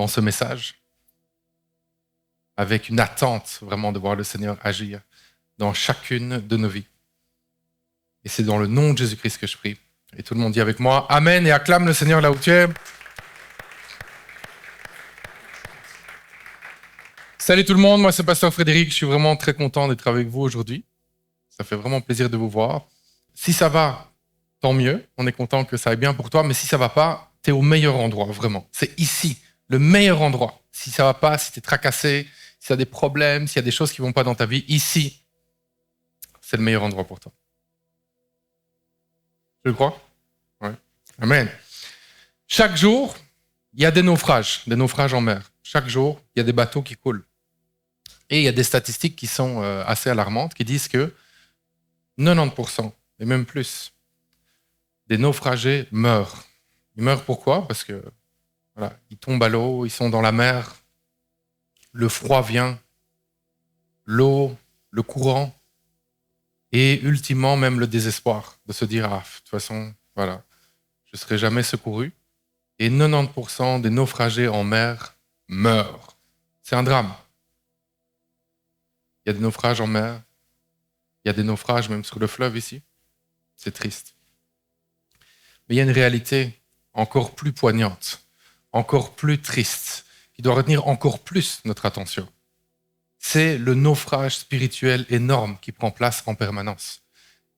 dans ce message, avec une attente vraiment de voir le Seigneur agir dans chacune de nos vies. Et c'est dans le nom de Jésus-Christ que je prie. Et tout le monde dit avec moi, Amen, et acclame le Seigneur là où tu es. Salut tout le monde, moi c'est Pasteur Frédéric, je suis vraiment très content d'être avec vous aujourd'hui. Ça fait vraiment plaisir de vous voir. Si ça va, tant mieux, on est content que ça aille bien pour toi, mais si ça va pas, t'es au meilleur endroit, vraiment. C'est ici, le meilleur endroit. Si ça va pas, si t'es tracassé, si t'as des problèmes, s'il y a des choses qui vont pas dans ta vie, ici, c'est le meilleur endroit pour toi. Tu le crois? Ouais. Amen. Chaque jour, il y a des naufrages en mer. Chaque jour, il y a des bateaux qui coulent. Et il y a des statistiques qui sont assez alarmantes, qui disent que 90%, et même plus, des naufragés meurent. Ils meurent pourquoi? Parce que voilà, ils tombent à l'eau, ils sont dans la mer, le froid vient, l'eau, le courant, et ultimement même le désespoir de se dire « Ah, de toute façon, voilà, je ne serai jamais secouru ». Et 90% des naufragés en mer meurent. C'est un drame. Il y a des naufrages en mer, il y a des naufrages même sur le fleuve ici. C'est triste. Mais il y a une réalité encore plus poignante, encore plus triste, qui doit retenir encore plus notre attention. C'est le naufrage spirituel énorme qui prend place en permanence.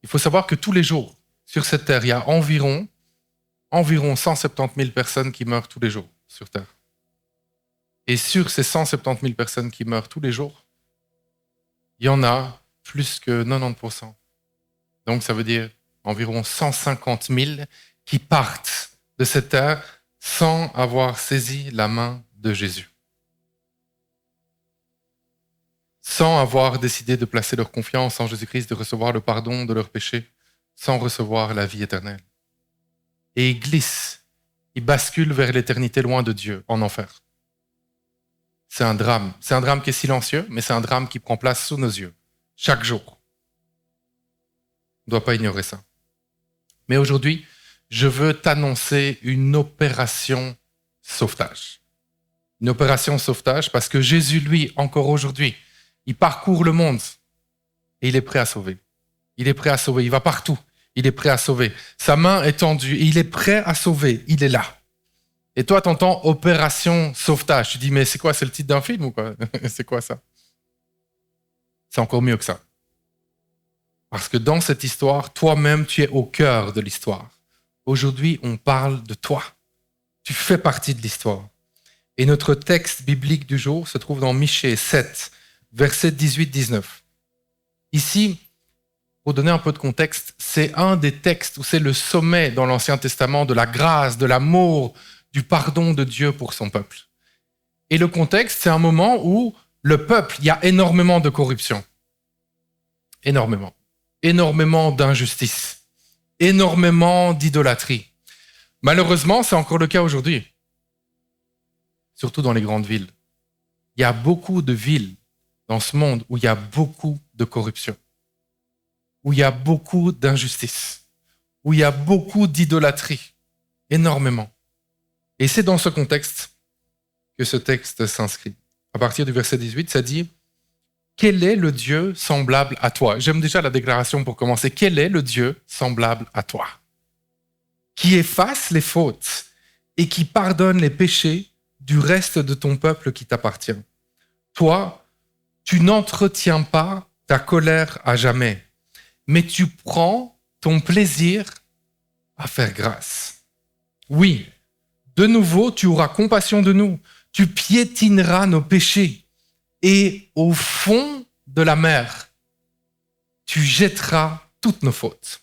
Il faut savoir que tous les jours, sur cette terre, il y a environ 170 000 personnes qui meurent tous les jours sur terre. Et sur ces 170 000 personnes qui meurent tous les jours, il y en a plus que 90%. Donc ça veut dire environ 150 000 qui partent de cette terre sans avoir saisi la main de Jésus. Sans avoir décidé de placer leur confiance en Jésus-Christ, de recevoir le pardon de leurs péchés, sans recevoir la vie éternelle. Et ils glissent, ils basculent vers l'éternité loin de Dieu, en enfer. C'est un drame. C'est un drame qui est silencieux, mais c'est un drame qui prend place sous nos yeux, chaque jour. On ne doit pas ignorer ça. Mais aujourd'hui, je veux t'annoncer une opération sauvetage. Une opération sauvetage parce que Jésus, lui, encore aujourd'hui, il parcourt le monde et il est prêt à sauver. Il est prêt à sauver, il va partout. Il est prêt à sauver. Sa main est tendue et il est prêt à sauver. Il est là. Et toi, t'entends Opération Sauvetage. Tu dis, mais c'est quoi? C'est le titre d'un film ou quoi? C'est quoi ça? C'est encore mieux que ça. Parce que dans cette histoire, toi-même, tu es au cœur de l'histoire. Aujourd'hui, on parle de toi. Tu fais partie de l'histoire. Et notre texte biblique du jour se trouve dans Michée 7, versets 18-19. Ici, pour donner un peu de contexte, c'est un des textes où c'est le sommet dans l'Ancien Testament de la grâce, de l'amour, du pardon de Dieu pour son peuple. Et le contexte, c'est un moment où le peuple, il y a énormément de corruption. Énormément. Énormément d'injustice. Énormément d'idolâtrie. Malheureusement, c'est encore le cas aujourd'hui. Surtout dans les grandes villes. Il y a beaucoup de villes dans ce monde où il y a beaucoup de corruption. Où il y a beaucoup d'injustice. Où il y a beaucoup d'idolâtrie. Énormément. Et c'est dans ce contexte que ce texte s'inscrit. À partir du verset 18, ça dit « Quel est le Dieu semblable à toi ?» J'aime déjà la déclaration pour commencer. « Quel est le Dieu semblable à toi ?» Qui efface les fautes et qui pardonne les péchés du reste de ton peuple qui t'appartient. Toi, tu n'entretiens pas ta colère à jamais, mais tu prends ton plaisir à faire grâce. Oui, de nouveau, tu auras compassion de nous. Tu piétineras nos péchés. Et au fond de la mer, tu jetteras toutes nos fautes.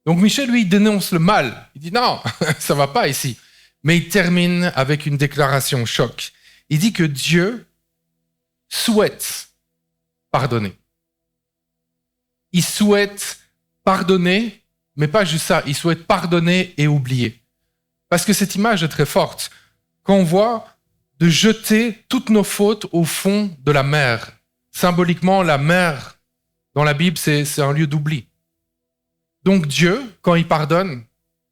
Donc Michel, lui, il dénonce le mal. Il dit non, ça va pas ici. Mais il termine avec une déclaration choc. Il dit que Dieu souhaite pardonner. Il souhaite pardonner, mais pas juste ça. Il souhaite pardonner et oublier. Parce que cette image est très forte. Quand on voit de jeter toutes nos fautes au fond de la mer. Symboliquement, la mer, dans la Bible, c'est un lieu d'oubli. Donc Dieu, quand il pardonne,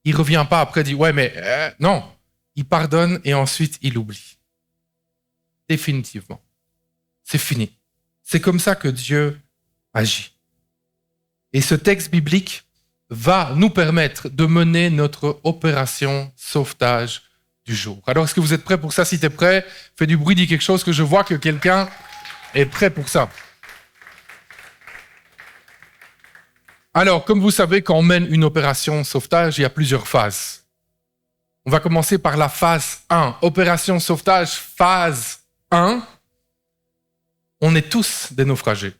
il ne revient pas après et dit « Ouais, mais non ». Il pardonne et ensuite il oublie. définitivement. C'est fini. C'est comme ça que Dieu agit. Et ce texte biblique va nous permettre de mener notre opération sauvetage du jour. Alors, est-ce que vous êtes prêts pour ça? Si tu es prêt, fais du bruit, dis quelque chose, que je vois que quelqu'un est prêt pour ça. Alors, comme vous savez, quand on mène une opération sauvetage, il y a plusieurs phases. On va commencer par la phase 1. Opération sauvetage, phase 1. On est tous des naufragés.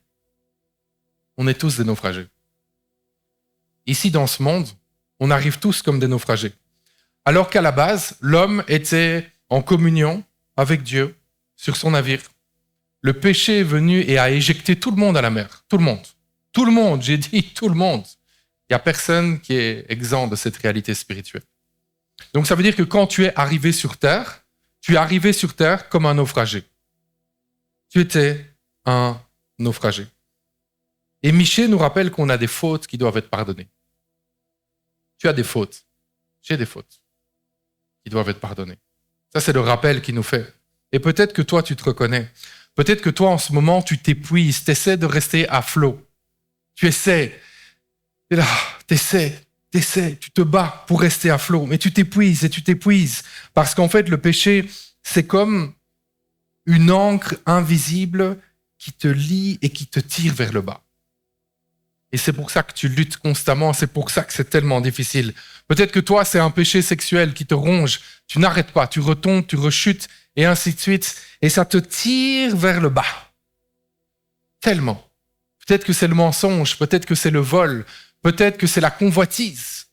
On est tous des naufragés. Ici, dans ce monde, on arrive tous comme des naufragés. Alors qu'à la base, l'homme était en communion avec Dieu sur son navire. Le péché est venu et a éjecté tout le monde à la mer. Tout le monde. Tout le monde, j'ai dit tout le monde. Il n'y a personne qui est exempt de cette réalité spirituelle. Donc ça veut dire que quand tu es arrivé sur Terre, tu es arrivé sur Terre comme un naufragé. Tu étais un naufragé. Et Michée nous rappelle qu'on a des fautes qui doivent être pardonnées. Tu as des fautes. J'ai des fautes qui doivent être pardonnées. Ça, c'est le rappel qu'il nous fait. Et peut-être que toi, tu te reconnais. Peut-être que toi, en ce moment, tu t'épuises, tu essaies de rester à flot. Tu essaies, tu tu te bats pour rester à flot, mais tu t'épuises et tu t'épuises. Parce qu'en fait, le péché, c'est comme une encre invisible qui te lie et qui te tire vers le bas. Et c'est pour ça que tu luttes constamment, c'est pour ça que c'est tellement difficile. Peut-être que toi, c'est un péché sexuel qui te ronge, tu n'arrêtes pas, tu retombes, tu rechutes, et ainsi de suite, et ça te tire vers le bas. Tellement. Peut-être que c'est le mensonge, peut-être que c'est le vol, peut-être que c'est la convoitise.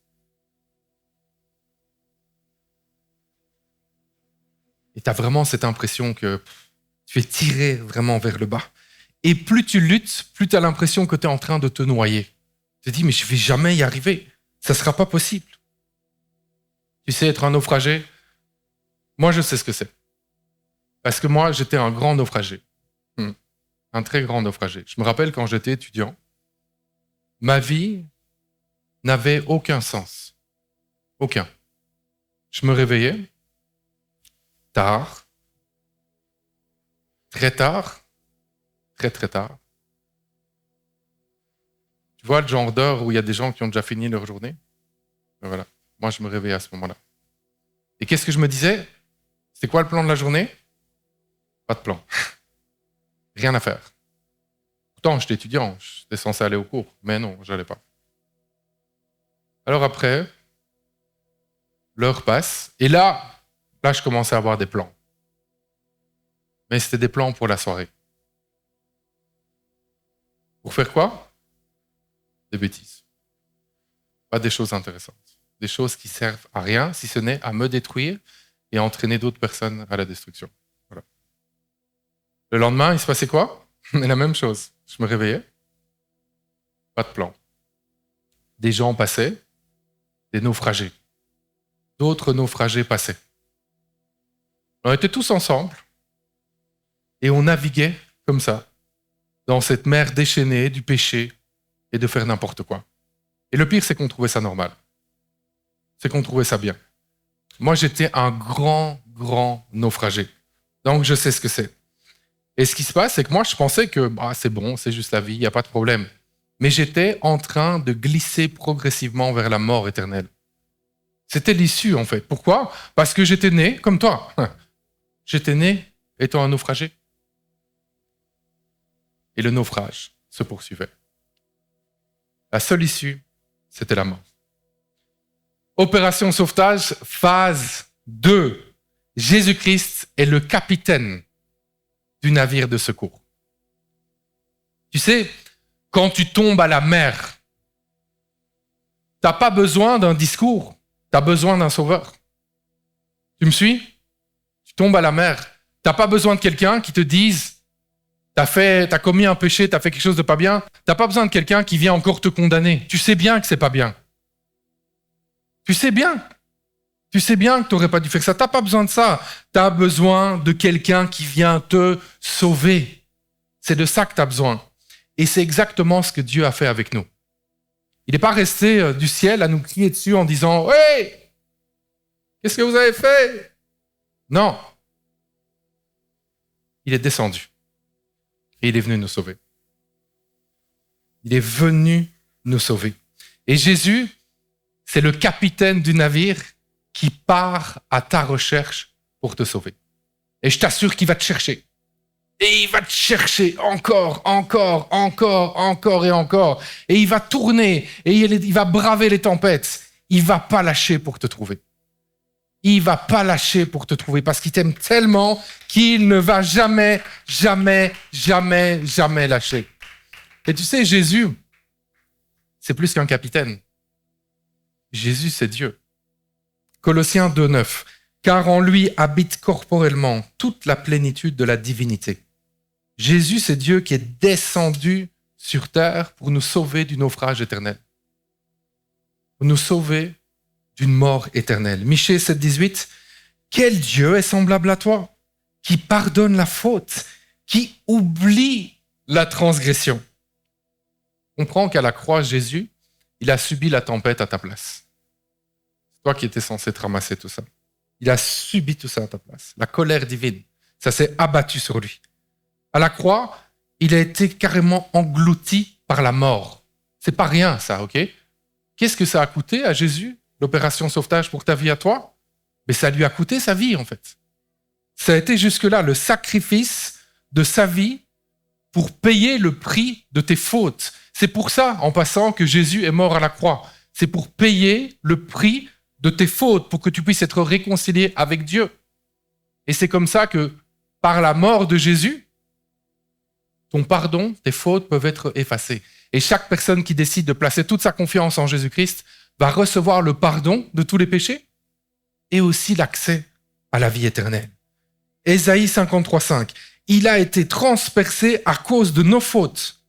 Et tu as vraiment cette impression que tu es tiré vraiment vers le bas. Et plus tu luttes, plus tu as l'impression que tu es en train de te noyer. Tu te dis, mais je ne vais jamais y arriver. Ça ne sera pas possible. Tu sais, être un naufragé, moi, je sais ce que c'est. Parce que moi, j'étais un grand naufragé. Un très grand naufragé. Je me rappelle quand j'étais étudiant, ma vie n'avait aucun sens. Aucun. Je me réveillais tard, très tard, très très tard. Tu vois le genre d'heure où il y a des gens qui ont déjà fini leur journée? Ben voilà. Moi, je me réveillais à ce moment-là. Et qu'est-ce que je me disais? C'était quoi le plan de la journée? Pas de plan. Rien à faire. Pourtant, j'étais étudiant, j'étais censé aller au cours, mais non, j'allais pas. Alors après, l'heure passe, et là, je commençais à avoir des plans. Mais c'était des plans pour la soirée. Pour faire quoi? Des bêtises. Pas des choses intéressantes. Des choses qui servent à rien, si ce n'est à me détruire et à entraîner d'autres personnes à la destruction. Voilà. Le lendemain, il se passait quoi? La même chose. Je me réveillais. Pas de plan. Des gens passaient, des naufragés. D'autres naufragés passaient. On était tous ensemble et on naviguait comme ça, dans cette mer déchaînée du péché et de faire n'importe quoi. Et le pire, c'est qu'on trouvait ça normal. C'est qu'on trouvait ça bien. Moi, j'étais un grand naufragé. Donc, je sais ce que c'est. Et ce qui se passe, c'est que moi, je pensais que c'est bon, c'est juste la vie, il n'y a pas de problème. Mais j'étais en train de glisser progressivement vers la mort éternelle. C'était l'issue, en fait. Pourquoi? Parce que j'étais né comme toi. J'étais né étant un naufragé. Et le naufrage se poursuivait. La seule issue, c'était la mort. Opération sauvetage, phase 2. Jésus-Christ est le capitaine du navire de secours. Tu sais, quand tu tombes à la mer, tu n'as pas besoin d'un discours, tu as besoin d'un sauveur. Tu me suis? Tu tombes à la mer, tu n'as pas besoin de quelqu'un qui te dise t'as commis un péché, tu as fait quelque chose de pas bien. Tu n'as pas besoin de quelqu'un qui vient encore te condamner. Tu sais bien que c'est pas bien. Tu sais bien. Tu sais bien que tu n'aurais pas dû faire ça. Tu n'as pas besoin de ça. Tu as besoin de quelqu'un qui vient te sauver. C'est de ça que tu as besoin. Et c'est exactement ce que Dieu a fait avec nous. Il n'est pas resté du ciel à nous crier dessus en disant « Hey, qu'est-ce que vous avez fait ?» Non. il est descendu et il est venu nous sauver. Il est venu nous sauver. Et Jésus, c'est le capitaine du navire qui part à ta recherche pour te sauver. Et je t'assure qu'il va te chercher. Et il va te chercher encore et encore. Et il va tourner et il va braver les tempêtes. Il ne va pas lâcher pour te trouver. Il ne va pas lâcher pour te trouver parce qu'il t'aime tellement qu'il ne va jamais lâcher. Et tu sais, Jésus, c'est plus qu'un capitaine. Jésus, c'est Dieu. Colossiens 2,9. Car en lui habite corporellement toute la plénitude de la divinité. Jésus, c'est Dieu qui est descendu sur terre pour nous sauver du naufrage éternel. Pour nous sauver d'une mort éternelle. Michée 7,18. Quel Dieu est semblable à toi, qui pardonne la faute, qui oublie la transgression. Comprends qu'à la croix, Jésus, il a subi la tempête à ta place. C'est toi qui étais censé te ramasser tout ça. Il a subi tout ça à ta place. La colère divine, ça s'est abattu sur lui. À la croix, il a été carrément englouti par la mort. C'est pas rien, ça, ok? Qu'est-ce que ça a coûté à Jésus, l'opération sauvetage pour ta vie à toi? Mais ça lui a coûté sa vie, en fait. Ça a été jusque-là le sacrifice de sa vie pour payer le prix de tes fautes. C'est pour ça, en passant, que Jésus est mort à la croix. C'est pour payer le prix de tes fautes, pour que tu puisses être réconcilié avec Dieu. Et c'est comme ça que, par la mort de Jésus, ton pardon, tes fautes peuvent être effacées. Et chaque personne qui décide de placer toute sa confiance en Jésus-Christ va recevoir le pardon de tous les péchés et aussi l'accès à la vie éternelle. Ésaïe 53,5. Il a été transpercé à cause de nos fautes.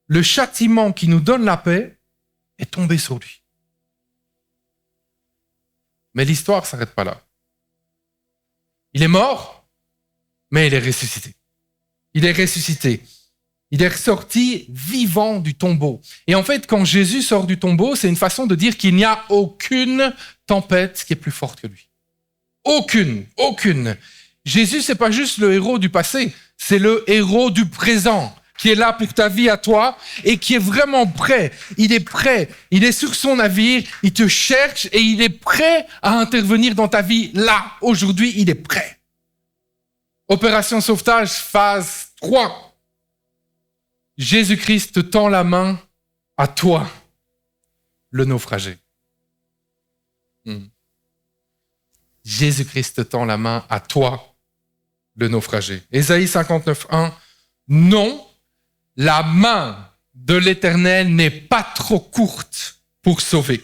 Le châtiment qui nous donne la paix est tombé sur lui. Mais l'histoire ne s'arrête pas là. Il est mort, mais il est ressuscité. Il est ressuscité. Il est ressorti vivant du tombeau. Et en fait, quand Jésus sort du tombeau, c'est une façon de dire qu'il n'y a aucune tempête qui est plus forte que lui. Aucune. Jésus, c'est pas juste le héros du passé, c'est le héros du présent qui est là pour ta vie à toi et qui est vraiment prêt. Il est prêt. Il est sur son navire, il te cherche et il est prêt à intervenir dans ta vie là. Aujourd'hui, il est prêt. Opération sauvetage, phase 3. Jésus-Christ te tend la main à toi, le naufragé. Jésus-Christ te tend la main à toi, le naufragé. Ésaïe 59,1. Non, la main de l'Éternel n'est pas trop courte pour sauver.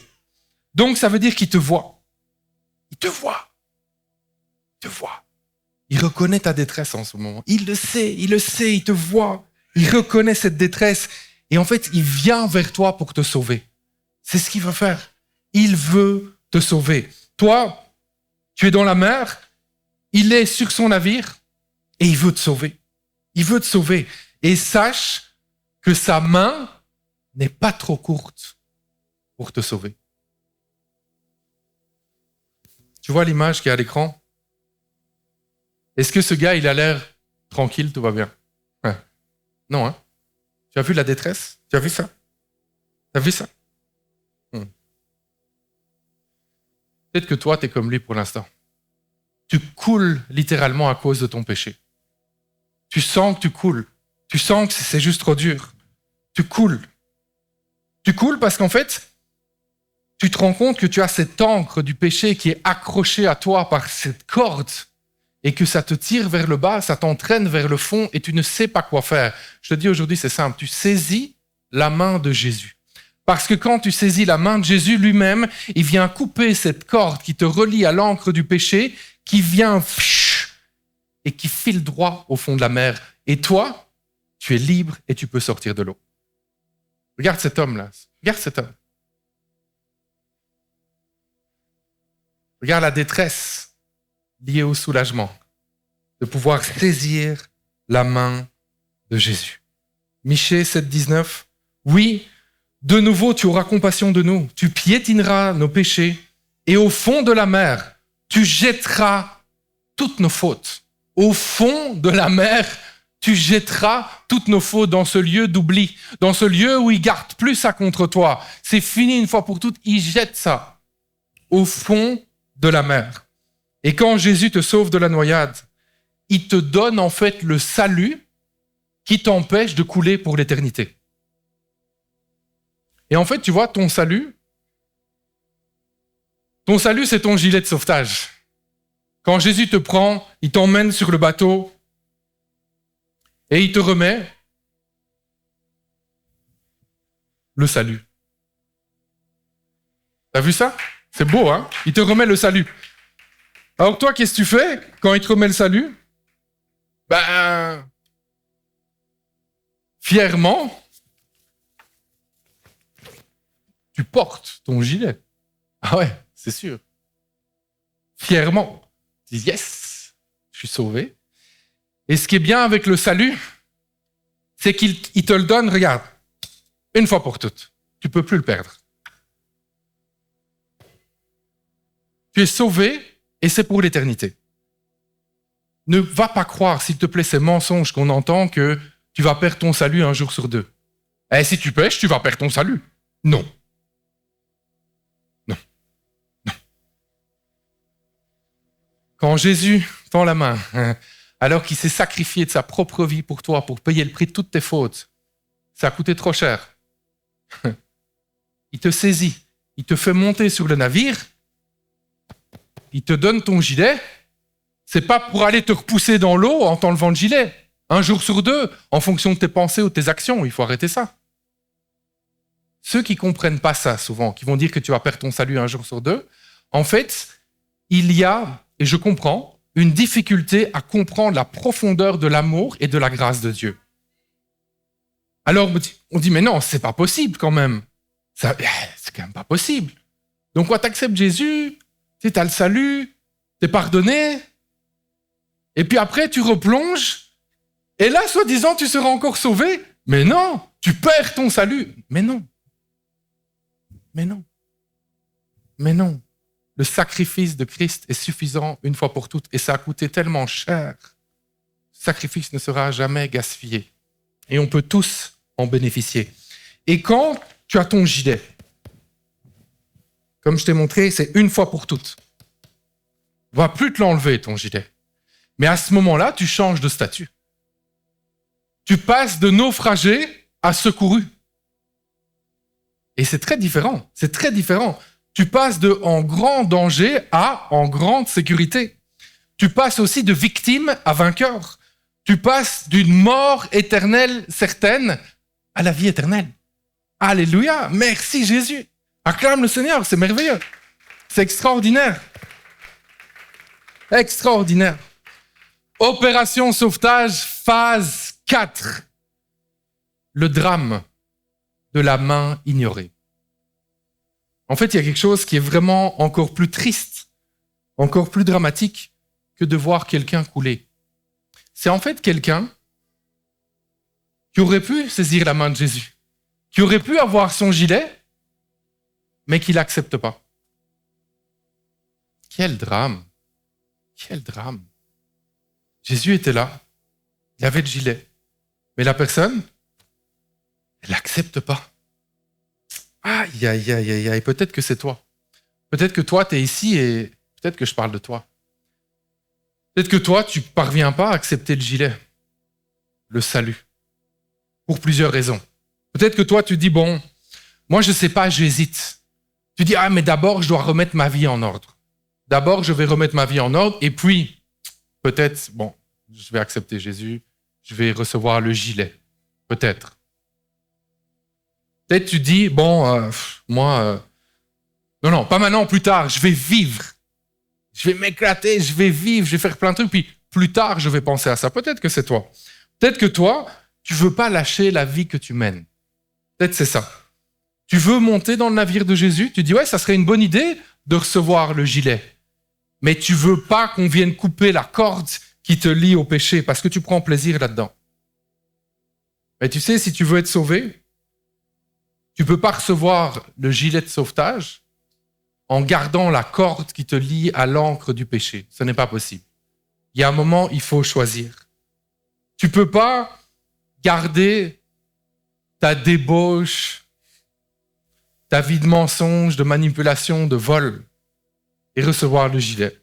Donc, ça veut dire qu'il te voit. Il te voit. Il reconnaît ta détresse en ce moment. Il le sait, il te voit. Il reconnaît cette détresse. Et en fait, il vient vers toi pour te sauver. C'est ce qu'il veut faire. Il veut te sauver. Toi, tu es dans la mer, il est sur son navire et il veut te sauver. Il veut te sauver. Et sache que sa main n'est pas trop courte pour te sauver. Tu vois l'image qui est à l'écran? Est-ce que ce gars, il a l'air tranquille, tout va bien? Ouais. Non, hein? Tu as vu la détresse? Tu as vu ça? Tu as vu ça? Peut-être que toi, tu es comme lui pour l'instant. Tu coules littéralement à cause de ton péché. Tu sens que tu coules. Tu sens que c'est juste trop dur. Tu coules. Tu coules parce qu'en fait, tu te rends compte que tu as cette ancre du péché qui est accrochée à toi par cette corde et que ça te tire vers le bas, ça t'entraîne vers le fond et tu ne sais pas quoi faire. Je te dis aujourd'hui, c'est simple. Tu saisis la main de Jésus. Parce que quand tu saisis la main de Jésus lui-même, il vient couper cette corde qui te relie à l'ancre du péché, qui vient et qui file droit au fond de la mer. Et toi, tu es libre et tu peux sortir de l'eau. Regarde cet homme-là. Regarde cet homme. Regarde la détresse liée au soulagement de pouvoir saisir la main de Jésus. Michée 7,19. Oui, de nouveau, tu auras compassion de nous. Tu piétineras nos péchés et au fond de la mer, tu jetteras toutes nos fautes. Au fond de la mer, Tu jetteras toutes nos fautes dans ce lieu d'oubli, dans ce lieu où il garde plus ça contre toi. C'est fini une fois pour toutes, il jette ça au fond de la mer. Et quand Jésus te sauve de la noyade, il te donne en fait le salut qui t'empêche de couler pour l'éternité. Et en fait, tu vois, ton salut, c'est ton gilet de sauvetage. Quand Jésus te prend, il t'emmène sur le bateau et il te remet le salut. T'as vu ça? C'est beau, hein? Il te remet le salut. Alors toi, qu'est-ce que tu fais quand il te remet le salut? Fièrement, tu portes ton gilet. Ah ouais, c'est sûr. Fièrement. Tu dis, yes, je suis sauvé. Et ce qui est bien avec le salut, c'est qu'il te le donne, regarde, une fois pour toutes. Tu ne peux plus le perdre. Tu es sauvé et c'est pour l'éternité. Ne va pas croire, s'il te plaît, ces mensonges qu'on entend que tu vas perdre ton salut un jour sur deux. Et si tu pêches, tu vas perdre ton salut. Non. Non. Non. Quand Jésus tend la main, alors qu'il s'est sacrifié de sa propre vie pour toi, pour payer le prix de toutes tes fautes, ça a coûté trop cher. Il te saisit, il te fait monter sur le navire, il te donne ton gilet. C'est pas pour aller te repousser dans l'eau en t'enlevant le gilet. Un jour sur deux, en fonction de tes pensées ou de tes actions, il faut arrêter ça. Ceux qui comprennent pas ça souvent, qui vont dire que tu vas perdre ton salut un jour sur deux, en fait, il y a, et je comprends, une difficulté à comprendre la profondeur de l'amour et de la grâce de Dieu. Alors on dit, mais non, c'est pas possible quand même. C'est quand même pas possible. Donc quoi, t'acceptes Jésus, tu as le salut, t'es pardonné, et puis après tu replonges, et là, soi-disant, tu seras encore sauvé. Mais non, tu perds ton salut. Mais non. Mais non. Mais non. Le sacrifice de Christ est suffisant une fois pour toutes, et ça a coûté tellement cher. Ce sacrifice ne sera jamais gaspillé. Et on peut tous en bénéficier. Et quand tu as ton gilet, comme je t'ai montré, c'est une fois pour toutes. On ne va plus te l'enlever, ton gilet. Mais à ce moment-là, tu changes de statut. Tu passes de naufragé à secouru. Et c'est très différent. C'est très différent. Tu passes de en grand danger à en grande sécurité. Tu passes aussi de victime à vainqueur. Tu passes d'une mort éternelle certaine à la vie éternelle. Alléluia. Merci Jésus. Acclame le Seigneur. C'est merveilleux. C'est extraordinaire. Extraordinaire. Opération sauvetage, phase 4. Le drame de la main ignorée. En fait, il y a quelque chose qui est vraiment encore plus triste, encore plus dramatique que de voir quelqu'un couler. C'est en fait quelqu'un qui aurait pu saisir la main de Jésus, qui aurait pu avoir son gilet, mais qui ne l'accepte pas. Quel drame! Quel drame! Jésus était là, il avait le gilet, mais la personne, elle n'accepte pas. Aïe, aïe, aïe, aïe, aïe, peut-être que c'est toi. Peut-être que toi, tu es ici et peut-être que je parle de toi. Peut-être que toi, tu ne parviens pas à accepter le gilet, le salut, pour plusieurs raisons. Peut-être que toi, tu dis, bon, moi, je ne sais pas, j'hésite. Tu dis, mais d'abord, je dois remettre ma vie en ordre. D'abord, je vais remettre ma vie en ordre et puis, peut-être, bon, je vais accepter Jésus, je vais recevoir le gilet. Peut-être. Peut-être tu dis, bon, non, pas maintenant, plus tard, je vais vivre. Je vais m'éclater, je vais vivre, je vais faire plein de trucs, puis plus tard, je vais penser à ça. Peut-être que c'est toi. Peut-être que toi, tu veux pas lâcher la vie que tu mènes. Peut-être c'est ça. Tu veux monter dans le navire de Jésus, tu dis, ouais, ça serait une bonne idée de recevoir le gilet. Mais tu veux pas qu'on vienne couper la corde qui te lie au péché, parce que tu prends plaisir là-dedans. Mais tu sais, si tu veux être sauvé, tu peux pas recevoir le gilet de sauvetage en gardant la corde qui te lie à l'ancre du péché. Ce n'est pas possible. Il y a un moment, il faut choisir. Tu ne peux pas garder ta débauche, ta vie de mensonge, de manipulation, de vol et recevoir le gilet.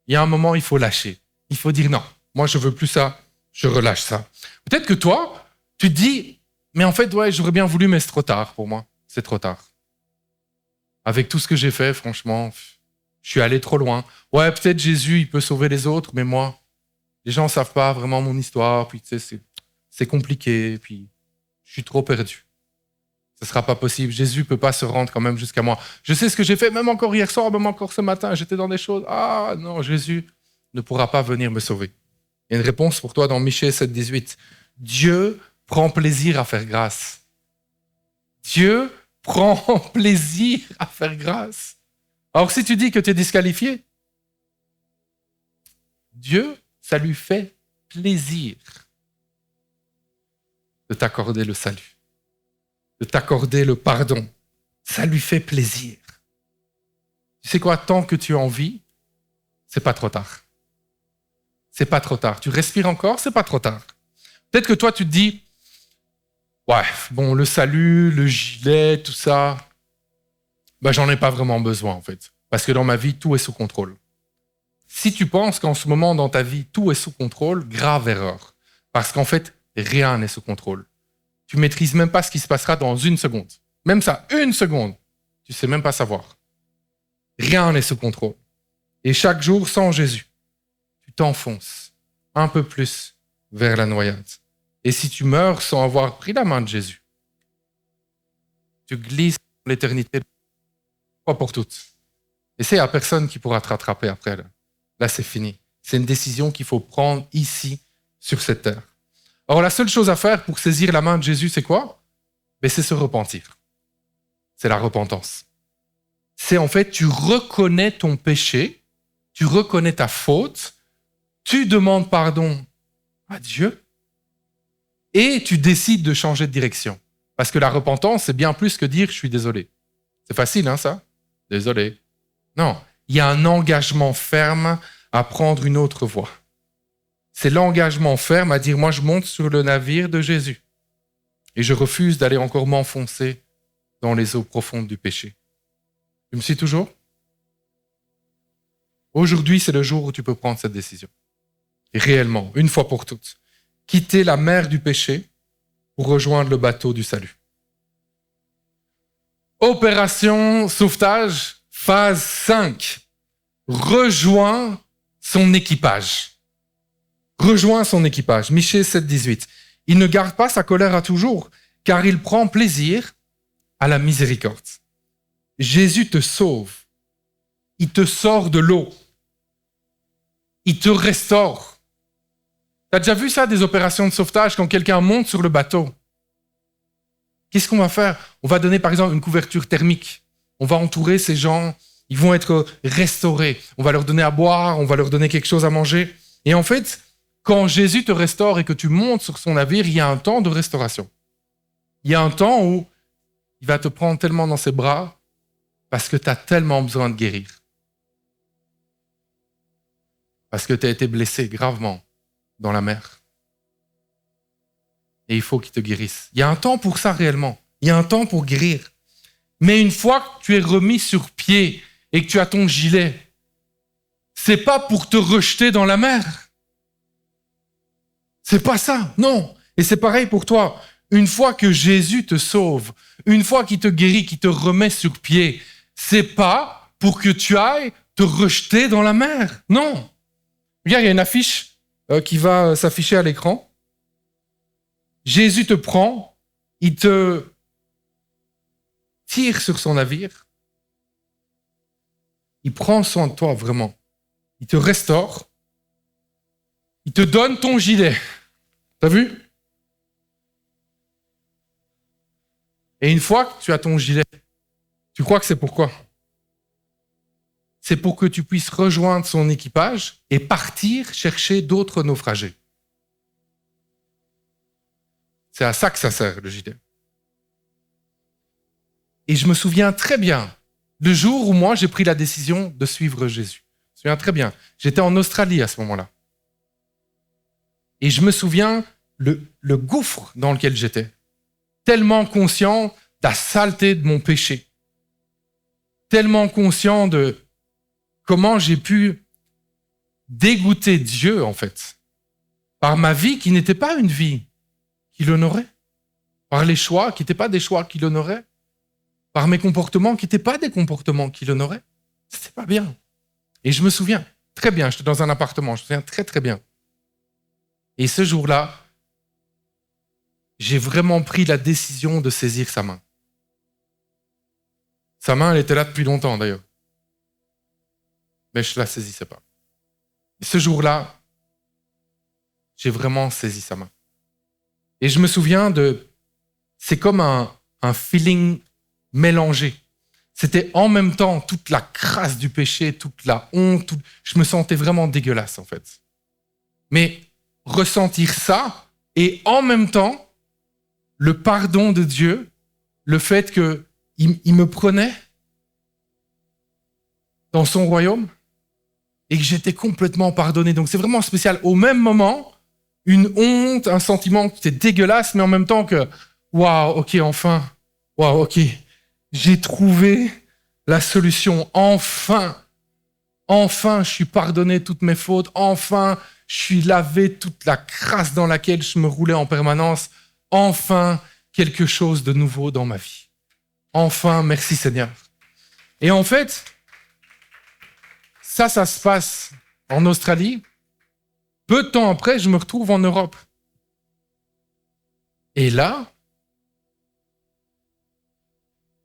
Il y a un moment, il faut lâcher. Il faut dire non, moi je veux plus ça, je relâche ça. Peut-être que toi, tu te dis, mais en fait, ouais, j'aurais bien voulu, mais c'est trop tard pour moi. C'est trop tard. Avec tout ce que j'ai fait, franchement, je suis allé trop loin. Ouais, peut-être Jésus, il peut sauver les autres, mais moi, les gens ne savent pas vraiment mon histoire, puis tu sais, c'est compliqué, puis je suis trop perdu. Ce ne sera pas possible. Jésus ne peut pas se rendre quand même jusqu'à moi. Je sais ce que j'ai fait, même encore hier soir, même encore ce matin, j'étais dans des choses. Ah non, Jésus ne pourra pas venir me sauver. Il y a une réponse pour toi dans Michée 7, 18. Dieu prend plaisir à faire grâce. Dieu prend plaisir à faire grâce. Alors si tu dis que tu es disqualifié, Dieu, ça lui fait plaisir de t'accorder le salut, de t'accorder le pardon. Ça lui fait plaisir. Tu sais quoi, tant que tu en vis, c'est pas trop tard. C'est pas trop tard. Tu respires encore, c'est pas trop tard. Peut-être que toi, tu te dis, ouais, bon, le salut, le gilet, tout ça, ben, j'en ai pas vraiment besoin, en fait. Parce que dans ma vie, tout est sous contrôle. Si tu penses qu'en ce moment, dans ta vie, tout est sous contrôle, grave erreur. Parce qu'en fait, rien n'est sous contrôle. Tu maîtrises même pas ce qui se passera dans une seconde. Même ça, une seconde, tu sais même pas savoir. Rien n'est sous contrôle. Et chaque jour, sans Jésus, tu t'enfonces un peu plus vers la noyade. Et si tu meurs sans avoir pris la main de Jésus, tu glisses dans l'éternité, une fois pour toutes. Et c'est à personne qui pourra te rattraper après. Là, c'est fini. C'est une décision qu'il faut prendre ici, sur cette terre. Alors, la seule chose à faire pour saisir la main de Jésus, c'est quoi? Ben, c'est se repentir. C'est la repentance. C'est en fait, tu reconnais ton péché, tu reconnais ta faute, tu demandes pardon à Dieu et tu décides de changer de direction. Parce que la repentance, c'est bien plus que dire « je suis désolé ». C'est facile, hein, ça? Désolé. Non, il y a un engagement ferme à prendre une autre voie. C'est l'engagement ferme à dire « moi, je monte sur le navire de Jésus et je refuse d'aller encore m'enfoncer dans les eaux profondes du péché. » Tu me suis toujours? Aujourd'hui, c'est le jour où tu peux prendre cette décision. Et réellement, une fois pour toutes, quitter la mer du péché pour rejoindre le bateau du salut. Opération sauvetage, phase 5. Rejoins son équipage. Rejoins son équipage. Michée 7, 18. Il ne garde pas sa colère à toujours, car il prend plaisir à la miséricorde. Jésus te sauve. Il te sort de l'eau. Il te restaure. Tu as déjà vu ça, des opérations de sauvetage, quand quelqu'un monte sur le bateau? Qu'est-ce qu'on va faire? On va donner par exemple une couverture thermique. On va entourer ces gens, ils vont être restaurés. On va leur donner à boire, on va leur donner quelque chose à manger. Et en fait, quand Jésus te restaure et que tu montes sur son navire, il y a un temps de restauration. Il y a un temps où il va te prendre tellement dans ses bras parce que tu as tellement besoin de guérir. Parce que tu as été blessé gravement dans la mer. Et il faut qu'il te guérisse. Il y a un temps pour ça réellement. Il y a un temps pour guérir. Mais une fois que tu es remis sur pied et que tu as ton gilet, c'est pas pour te rejeter dans la mer. C'est pas ça, non. Et c'est pareil pour toi. Une fois que Jésus te sauve, une fois qu'il te guérit, qu'il te remet sur pied, c'est pas pour que tu ailles te rejeter dans la mer. Non. Regarde, il y a une affiche qui va s'afficher à l'écran. Jésus te prend, il te tire sur son navire, il prend soin de toi vraiment, il te restaure, il te donne ton gilet. T'as vu? Et une fois que tu as ton gilet, tu crois que c'est pourquoi? C'est pour que tu puisses rejoindre son équipage et partir chercher d'autres naufragés. C'est à ça que ça sert, le gilet. Et je me souviens très bien, le jour où moi j'ai pris la décision de suivre Jésus. Je me souviens très bien. J'étais en Australie à ce moment-là. Et je me souviens le gouffre dans lequel j'étais. Tellement conscient de la saleté de mon péché. Tellement conscient de comment j'ai pu dégoûter Dieu, en fait, par ma vie qui n'était pas une vie qui l'honorait, par les choix qui n'étaient pas des choix qui l'honoraient, par mes comportements qui n'étaient pas des comportements qui l'honoraient. C'était pas bien. Et je me souviens très bien, j'étais dans un appartement, je me souviens très très bien. Et ce jour-là, j'ai vraiment pris la décision de saisir sa main. Sa main, elle était là depuis longtemps d'ailleurs. Mais je ne la saisissais pas. Et ce jour-là, j'ai vraiment saisi sa main. Et je me souviens c'est comme un feeling mélangé. C'était en même temps toute la crasse du péché, toute la honte. Je me sentais vraiment dégueulasse en fait. Mais ressentir ça et en même temps, le pardon de Dieu, le fait qu'il me prenait dans son royaume et que j'étais complètement pardonné. Donc c'est vraiment spécial. Au même moment, une honte, un sentiment qui était dégueulasse, mais en même temps que, waouh, ok, enfin, waouh, ok, j'ai trouvé la solution. Enfin, je suis pardonné toutes mes fautes. Enfin, je suis lavé toute la crasse dans laquelle je me roulais en permanence. Enfin, quelque chose de nouveau dans ma vie. Enfin, merci Seigneur. Et en fait, ça se passe en Australie. Peu de temps après, je me retrouve en Europe. Et là,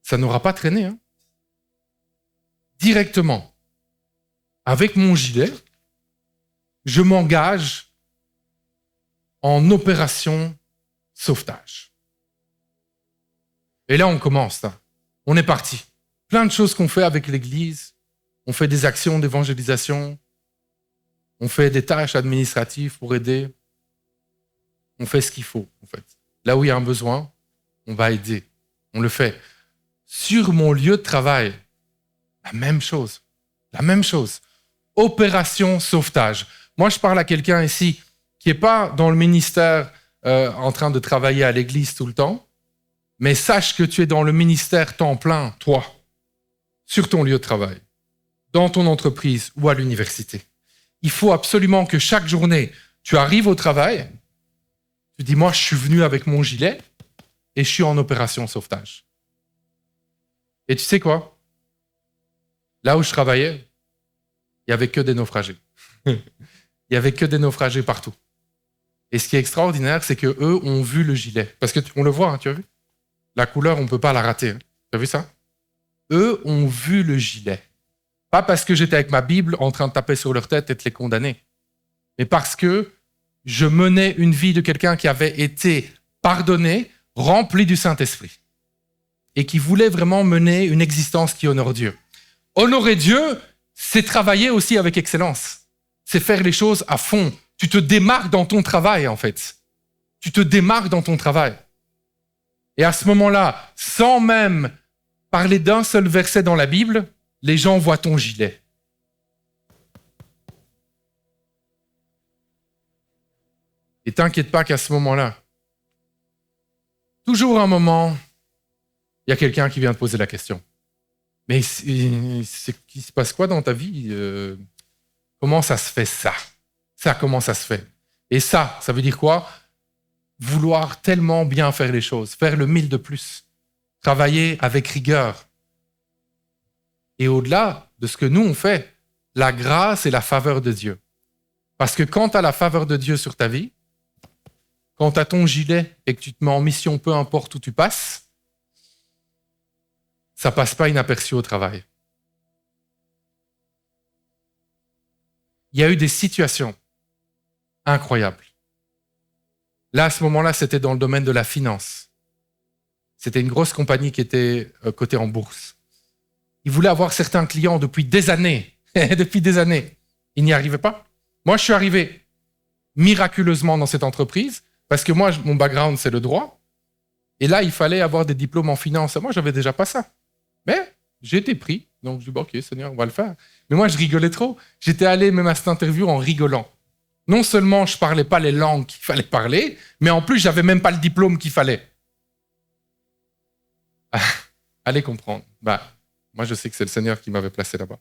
ça n'aura pas traîné. Hein. Directement, avec mon gilet, je m'engage en opération sauvetage. Et là, on commence. Là. On est parti. Plein de choses qu'on fait avec l'Église. On fait des actions d'évangélisation. On fait des tâches administratives pour aider. On fait ce qu'il faut, en fait. Là où il y a un besoin, on va aider. On le fait. Sur mon lieu de travail, la même chose. La même chose. Opération sauvetage. Moi, je parle à quelqu'un ici qui n'est pas dans le ministère en train de travailler à l'église tout le temps, mais sache que tu es dans le ministère temps plein, toi, sur ton lieu de travail, dans ton entreprise ou à l'université. Il faut absolument que chaque journée, tu arrives au travail, tu dis, moi, je suis venu avec mon gilet et je suis en opération sauvetage. Et tu sais quoi? Là où je travaillais, il n'y avait que des naufragés. Il n'y avait que des naufragés partout. Et ce qui est extraordinaire, c'est qu'eux ont vu le gilet. Parce qu'on le voit, hein, tu as vu? La couleur, on ne peut pas la rater. Hein. Tu as vu ça? Eux ont vu le gilet. Pas parce que j'étais avec ma Bible en train de taper sur leur tête et de les condamner, mais parce que je menais une vie de quelqu'un qui avait été pardonné, rempli du Saint-Esprit, et qui voulait vraiment mener une existence qui honore Dieu. Honorer Dieu, c'est travailler aussi avec excellence. C'est faire les choses à fond. Tu te démarques dans ton travail, en fait. Tu te démarques dans ton travail. Et à ce moment-là, sans même parler d'un seul verset dans la Bible, les gens voient ton gilet. Et t'inquiète pas qu'à ce moment-là, toujours un moment, il y a quelqu'un qui vient te poser la question. Mais il se passe quoi dans ta vie? Comment ça se fait ça? Ça, comment ça se fait? Et ça veut dire quoi? Vouloir tellement bien faire les choses, faire le 1000 de plus, travailler avec rigueur. Et au-delà de ce que nous on fait, la grâce et la faveur de Dieu. Parce que quand tu as la faveur de Dieu sur ta vie, quand tu as ton gilet et que tu te mets en mission, peu importe où tu passes, ça ne passe pas inaperçu au travail. Il y a eu des situations incroyables. Là, à ce moment-là, c'était dans le domaine de la finance. C'était une grosse compagnie qui était cotée en bourse. Ils voulaient avoir certains clients depuis des années. Depuis des années. Ils n'y arrivaient pas. Moi, je suis arrivé miraculeusement dans cette entreprise parce que moi, mon background, c'est le droit. Et là, il fallait avoir des diplômes en finance. Moi, j'avais déjà pas ça. Mais j'ai été pris. Donc, je dis, bon, ok, Seigneur, on va le faire. Mais moi, je rigolais trop. J'étais allé même à cette interview en rigolant. Non seulement je parlais pas les langues qu'il fallait parler, mais en plus, j'avais même pas le diplôme qu'il fallait. Allez comprendre. Moi, je sais que c'est le Seigneur qui m'avait placé là-bas.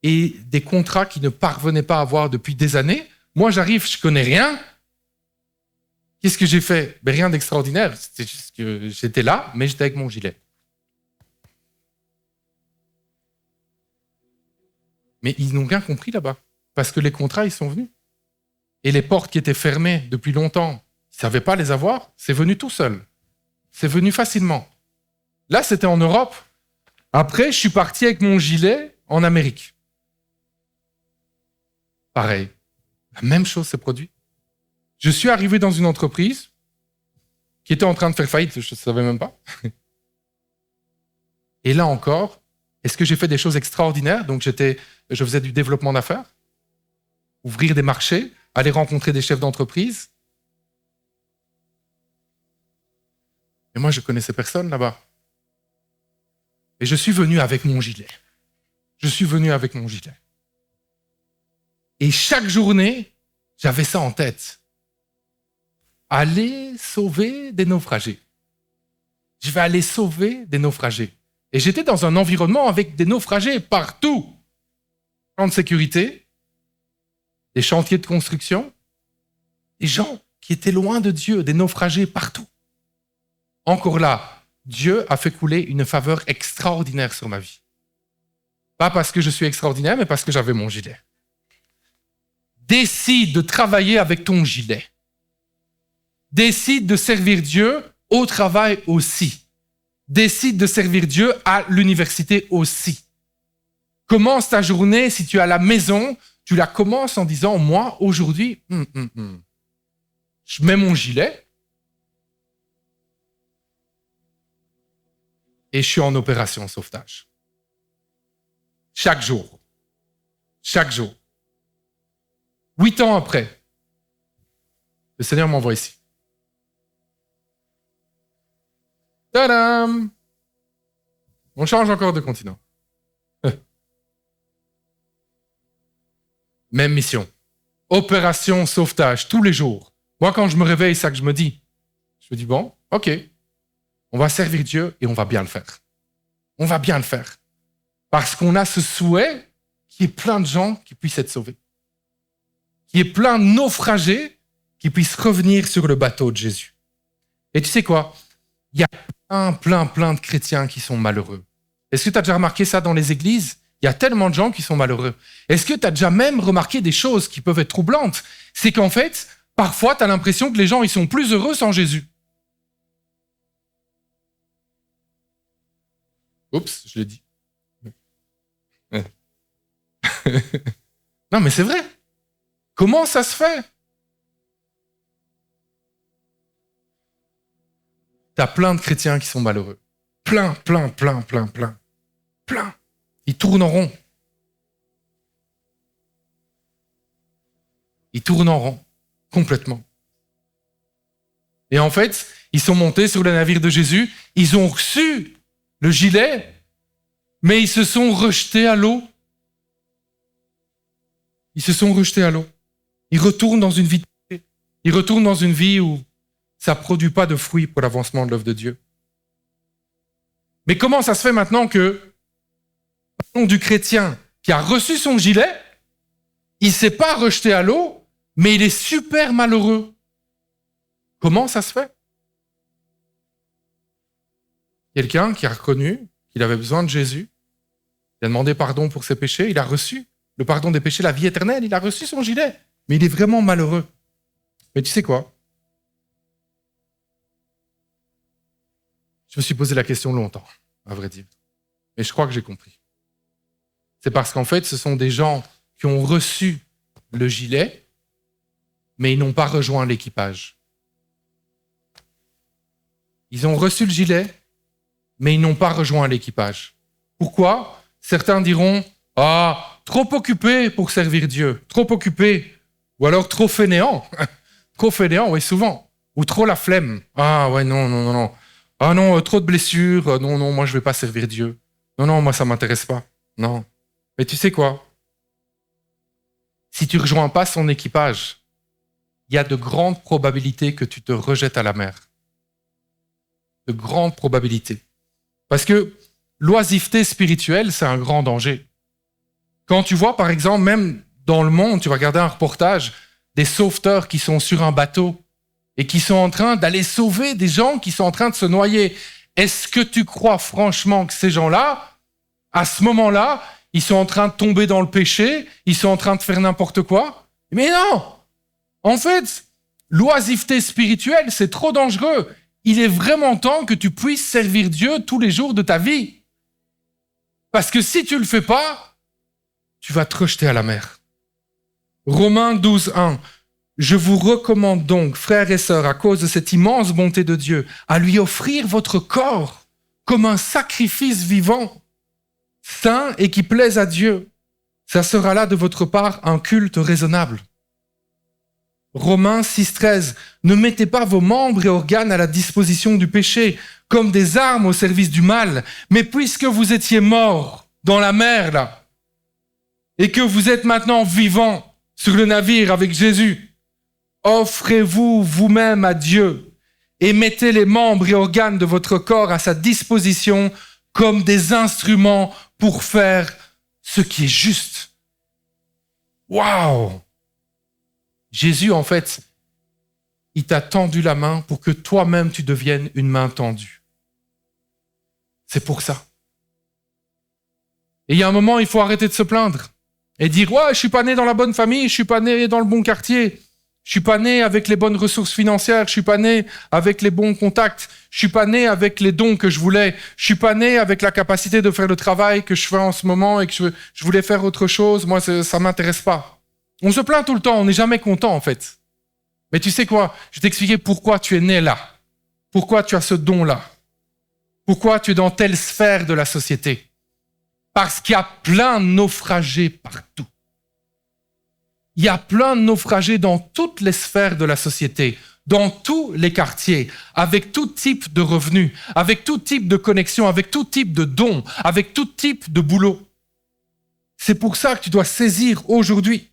Et des contrats qui ne parvenaient pas à avoir depuis des années. Moi, j'arrive, je connais rien. Qu'est-ce que j'ai fait? Rien d'extraordinaire. C'était juste que j'étais là, mais j'étais avec mon gilet. Mais ils n'ont rien compris là-bas. Parce que les contrats, ils sont venus. Et les portes qui étaient fermées depuis longtemps, ils ne savaient pas les avoir. C'est venu tout seul. C'est venu facilement. Là, c'était en Europe. Après, je suis parti avec mon gilet en Amérique. Pareil. La même chose s'est produite. Je suis arrivé dans une entreprise qui était en train de faire faillite, je ne savais même pas. Et là encore, est-ce que j'ai fait des choses extraordinaires? Donc, je faisais du développement d'affaires, ouvrir des marchés, aller rencontrer des chefs d'entreprise. Et moi, je connaissais personne là-bas. Et je suis venu avec mon gilet. Je suis venu avec mon gilet. Et chaque journée, j'avais ça en tête. Aller sauver des naufragés. Je vais aller sauver des naufragés. Et j'étais dans un environnement avec des naufragés partout. Camps de sécurité, des chantiers de construction, des gens qui étaient loin de Dieu, des naufragés partout. Encore là, Dieu a fait couler une faveur extraordinaire sur ma vie. Pas parce que je suis extraordinaire, mais parce que j'avais mon gilet. Décide de travailler avec ton gilet. Décide de servir Dieu au travail aussi. Décide de servir Dieu à l'université aussi. Commence ta journée, si tu es à la maison, tu la commences en disant, moi, aujourd'hui, je mets mon gilet et je suis en opération sauvetage. Chaque jour. Chaque jour. 8 ans après, le Seigneur m'envoie ici. Tadam! On change encore de continent. Même mission. Opération sauvetage, tous les jours. Moi, quand je me réveille, c'est ça que je me dis. Je me dis, bon, ok, on va servir Dieu et on va bien le faire. On va bien le faire. Parce qu'on a ce souhait qu'il y ait plein de gens qui puissent être sauvés. Qu'il y ait plein de naufragés qui puissent revenir sur le bateau de Jésus. Et tu sais quoi? Il y a plein de chrétiens qui sont malheureux. Est-ce que tu as déjà remarqué ça dans les églises? Il y a tellement de gens qui sont malheureux. Est-ce que tu as déjà même remarqué des choses qui peuvent être troublantes? C'est qu'en fait, parfois, tu as l'impression que les gens ils sont plus heureux sans Jésus. Oups, je l'ai dit. Non, mais c'est vrai. Comment ça se fait? T'as plein de chrétiens qui sont malheureux. Plein. Ils tournent en rond. Ils tournent en rond, complètement. Et en fait, ils sont montés sur le navire de Jésus, ils ont reçu le gilet, mais ils se sont rejetés à l'eau. Ils se sont rejetés à l'eau. Ils retournent dans une vie où ça ne produit pas de fruits pour l'avancement de l'œuvre de Dieu. Mais comment ça se fait maintenant que du chrétien qui a reçu son gilet, il ne s'est pas rejeté à l'eau, mais il est super malheureux? Comment ça se fait? Quelqu'un qui a reconnu qu'il avait besoin de Jésus, il a demandé pardon pour ses péchés, il a reçu le pardon des péchés, la vie éternelle, il a reçu son gilet, mais il est vraiment malheureux. Mais tu sais quoi? Je me suis posé la question longtemps, à vrai dire. Mais je crois que j'ai compris. C'est parce qu'en fait, ce sont des gens qui ont reçu le gilet, mais ils n'ont pas rejoint l'équipage. Ils ont reçu le gilet, mais ils n'ont pas rejoint l'équipage. Pourquoi? Certains diront, trop occupé pour servir Dieu, trop occupé, ou alors trop fainéant. Trop fainéant, oui, souvent. Ou trop la flemme. Non. Ah non, trop de blessures. Non, moi je vais pas servir Dieu. Non, moi ça m'intéresse pas. Non. Mais tu sais quoi? si tu ne rejoins pas son équipage, il y a de grandes probabilités que tu te rejettes à la mer. De grandes probabilités. Parce que l'oisiveté spirituelle, c'est un grand danger. Quand tu vois, par exemple, même dans le monde, tu vas regarder un reportage, des sauveteurs qui sont sur un bateau et qui sont en train d'aller sauver des gens qui sont en train de se noyer. Est-ce que tu crois franchement que ces gens-là, à ce moment-là, ils sont en train de tomber dans le péché, ils sont en train de faire n'importe quoi? Mais non! En fait, l'oisiveté spirituelle, c'est trop dangereux. Il est vraiment temps que tu puisses servir Dieu tous les jours de ta vie. Parce que si tu ne le fais pas, tu vas te rejeter à la mer. Romains 12, 1. Je vous recommande donc, frères et sœurs, à cause de cette immense bonté de Dieu, à lui offrir votre corps comme un sacrifice vivant, saint et qui plaise à Dieu. Ça sera là de votre part un culte raisonnable. Romains 6, 13. Ne mettez pas vos membres et organes à la disposition du péché, comme des armes au service du mal, mais puisque vous étiez morts dans la mer, là, et que vous êtes maintenant vivants sur le navire avec Jésus, offrez-vous vous-même à Dieu et mettez les membres et organes de votre corps à sa disposition comme des instruments pour faire ce qui est juste. Waouh! Jésus, en fait, il t'a tendu la main pour que toi-même tu deviennes une main tendue. C'est pour ça. Et il y a un moment, il faut arrêter de se plaindre et dire « Ouais, je suis pas né dans la bonne famille, je suis pas né dans le bon quartier, je suis pas né avec les bonnes ressources financières, je suis pas né avec les bons contacts, je suis pas né avec les dons que je voulais, je suis pas né avec la capacité de faire le travail que je fais en ce moment et que je voulais faire autre chose, moi ça m'intéresse pas. » On se plaint tout le temps, on n'est jamais content en fait. Mais tu sais quoi? Je vais t'expliquer pourquoi tu es né là. Pourquoi tu as ce don-là. Pourquoi tu es dans telle sphère de la société. Parce qu'il y a plein de naufragés partout. Il y a plein de naufragés dans toutes les sphères de la société, dans tous les quartiers, avec tout type de revenus, avec tout type de connexion, avec tout type de dons, avec tout type de boulot. C'est pour ça que tu dois saisir aujourd'hui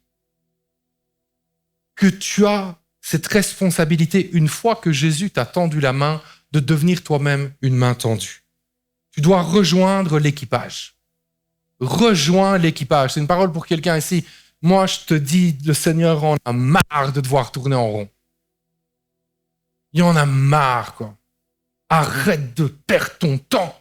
que tu as cette responsabilité, une fois que Jésus t'a tendu la main, de devenir toi-même une main tendue. Tu dois rejoindre l'équipage. Rejoins l'équipage. C'est une parole pour quelqu'un ici. Moi, je te dis, le Seigneur en a marre de devoir tourner en rond. Il en a marre, quoi. Arrête de perdre ton temps.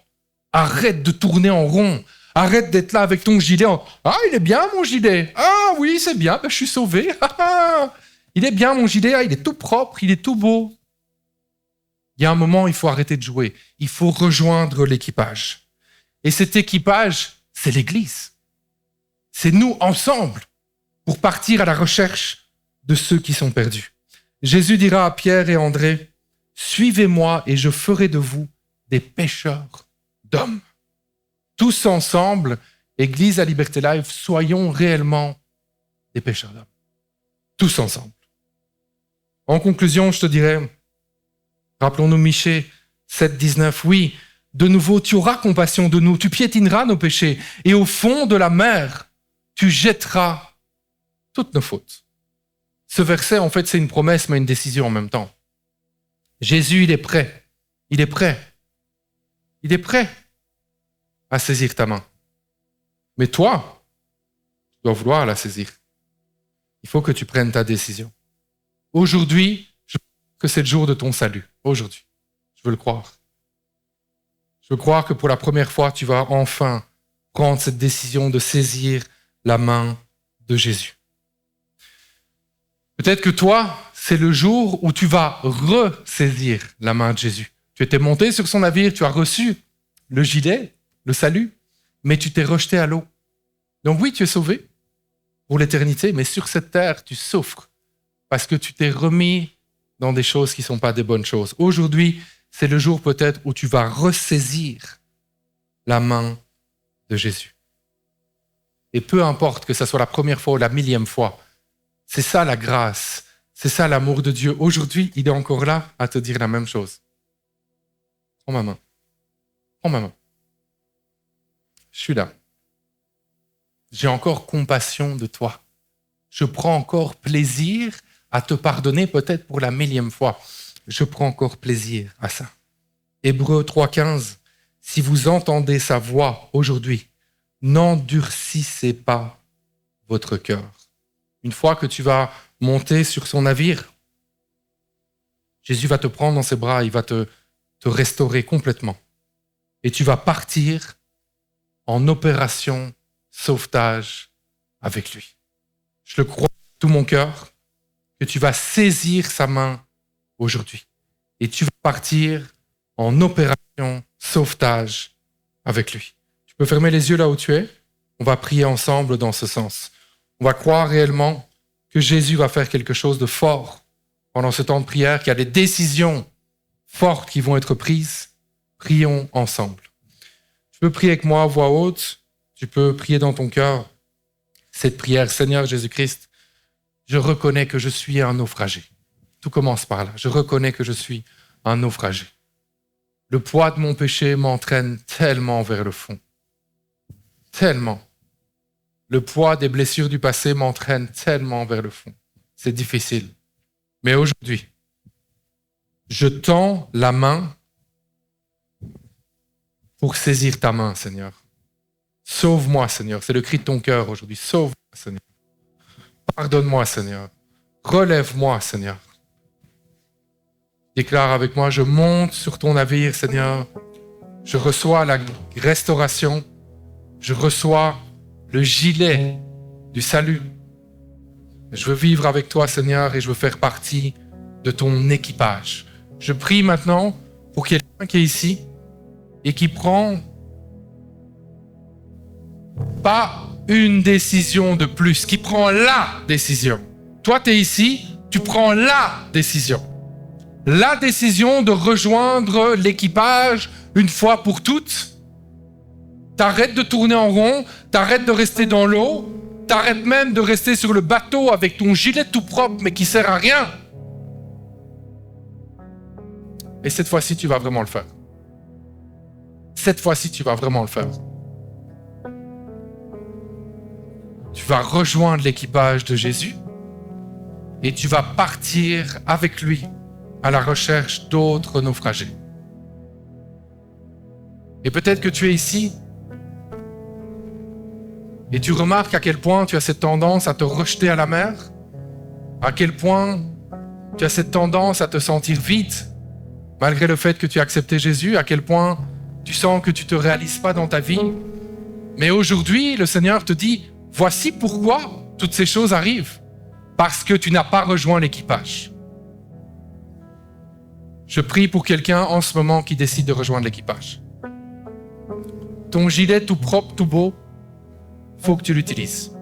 Arrête de tourner en rond. Arrête d'être là avec ton gilet. Ah, il est bien mon gilet. Ah oui, c'est bien, je suis sauvé. Il est bien mon gilet, il est tout propre, il est tout beau. Il y a un moment, il faut arrêter de jouer. Il faut rejoindre l'équipage. Et cet équipage, c'est l'Église. C'est nous ensemble pour partir à la recherche de ceux qui sont perdus. Jésus dira à Pierre et André, « Suivez-moi et je ferai de vous des pêcheurs d'hommes. » Tous ensemble, Église à Liberté Life, soyons réellement des pêcheurs d'hommes. Tous ensemble. En conclusion, je te dirais, rappelons-nous Michée 7, 19, oui, de nouveau, tu auras compassion de nous, tu piétineras nos péchés, et au fond de la mer, tu jetteras toutes nos fautes. Ce verset, en fait, c'est une promesse, mais une décision en même temps. Jésus, il est prêt. Il est prêt. Il est prêt à saisir ta main. Mais toi, tu dois vouloir la saisir. Il faut que tu prennes ta décision. Aujourd'hui, je veux que c'est le jour de ton salut. Aujourd'hui. Je veux le croire. Je veux croire que pour la première fois, tu vas enfin prendre cette décision de saisir la main de Jésus. Peut-être que toi, c'est le jour où tu vas ressaisir la main de Jésus. Tu étais monté sur son navire, tu as reçu le gilet, le salut, mais tu t'es rejeté à l'eau. Donc oui, tu es sauvé pour l'éternité, mais sur cette terre, tu souffres parce que tu t'es remis dans des choses qui ne sont pas des bonnes choses. Aujourd'hui, c'est le jour peut-être où tu vas ressaisir la main de Jésus. Et peu importe que ce soit la première fois ou la millième fois, c'est ça la grâce, c'est ça l'amour de Dieu. Aujourd'hui, il est encore là à te dire la même chose. Prends ma main. Prends ma main. Je suis là. J'ai encore compassion de toi. Je prends encore plaisir à te pardonner peut-être pour la 1000e fois. Je prends encore plaisir à ça. Hébreux 3,15. Si vous entendez sa voix aujourd'hui, n'endurcissez pas votre cœur. Une fois que tu vas monter sur son navire, Jésus va te prendre dans ses bras, il va te restaurer complètement. Et tu vas partir en opération sauvetage avec lui. Je le crois de tout mon cœur que tu vas saisir sa main aujourd'hui. Et tu vas partir en opération sauvetage avec lui. Tu peux fermer les yeux là où tu es. On va prier ensemble dans ce sens. On va croire réellement que Jésus va faire quelque chose de fort pendant ce temps de prière, qu'il y a des décisions fortes qui vont être prises. Prions ensemble. Tu peux prier avec moi à voix haute. Tu peux prier dans ton cœur cette prière. Seigneur Jésus-Christ, je reconnais que je suis un naufragé. Tout commence par là. Je reconnais que je suis un naufragé. Le poids de mon péché m'entraîne tellement vers le fond. Tellement. Le poids des blessures du passé m'entraîne tellement vers le fond. C'est difficile. Mais aujourd'hui, je tends la main pour saisir ta main, Seigneur. Sauve-moi, Seigneur. C'est le cri de ton cœur aujourd'hui. Sauve-moi, Seigneur. Pardonne-moi, Seigneur. Relève-moi, Seigneur. Déclare avec moi, je monte sur ton navire, Seigneur. Je reçois la restauration. Je reçois le gilet du salut. Je veux vivre avec toi, Seigneur, et je veux faire partie de ton équipage. Je prie maintenant pour quelqu'un qui est ici et qui prend pas une décision de plus, qui prend la décision. Toi, tu es ici, tu prends la décision. La décision de rejoindre l'équipage une fois pour toutes. T'arrêtes de tourner en rond, t'arrêtes de rester dans l'eau, t'arrêtes même de rester sur le bateau avec ton gilet tout propre mais qui sert à rien. Et cette fois-ci, tu vas vraiment le faire. Cette fois-ci, tu vas vraiment le faire. Tu vas rejoindre l'équipage de Jésus et tu vas partir avec lui à la recherche d'autres naufragés. Et peut-être que tu es ici et tu remarques à quel point tu as cette tendance à te rejeter à la mer, à quel point tu as cette tendance à te sentir vide, malgré le fait que tu as accepté Jésus, à quel point tu sens que tu ne te réalises pas dans ta vie. Mais aujourd'hui, le Seigneur te dit, voici pourquoi toutes ces choses arrivent. Parce que tu n'as pas rejoint l'équipage. Je prie pour quelqu'un en ce moment qui décide de rejoindre l'équipage. Ton gilet tout propre, tout beau, il faut que tu l'utilises.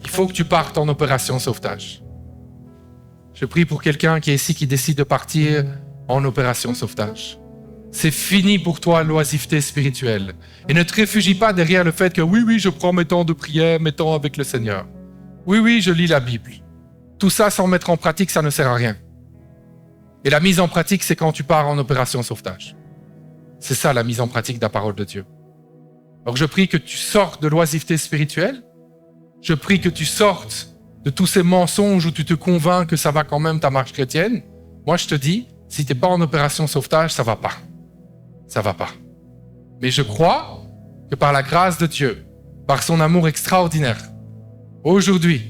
Il faut que tu partes en opération sauvetage. Je prie pour quelqu'un qui est ici, qui décide de partir en opération sauvetage. C'est fini pour toi l'oisiveté spirituelle. Et ne te réfugie pas derrière le fait que oui, je prends mes temps de prière, mes temps avec le Seigneur. Oui, je lis la Bible. Tout ça sans mettre en pratique, ça ne sert à rien. Et la mise en pratique, c'est quand tu pars en opération sauvetage. C'est ça la mise en pratique de la parole de Dieu. Alors je prie que tu sortes de l'oisiveté spirituelle. Je prie que tu sortes de tous ces mensonges où tu te convaincs que ça va quand même ta marche chrétienne. Moi, je te dis, si tu n'es pas en opération sauvetage, ça va pas. Ça va pas. Mais je crois que par la grâce de Dieu, par son amour extraordinaire, aujourd'hui,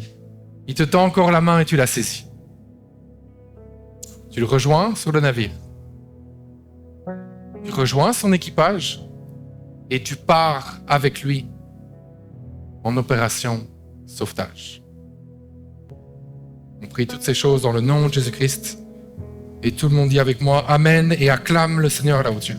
il te tend encore la main et tu la saisis. Tu le rejoins sur le navire. Tu rejoins son équipage et tu pars avec lui en opération sauvetage. On prie toutes ces choses dans le nom de Jésus-Christ. Et tout le monde dit avec moi Amen et acclame le Seigneur là où tu es.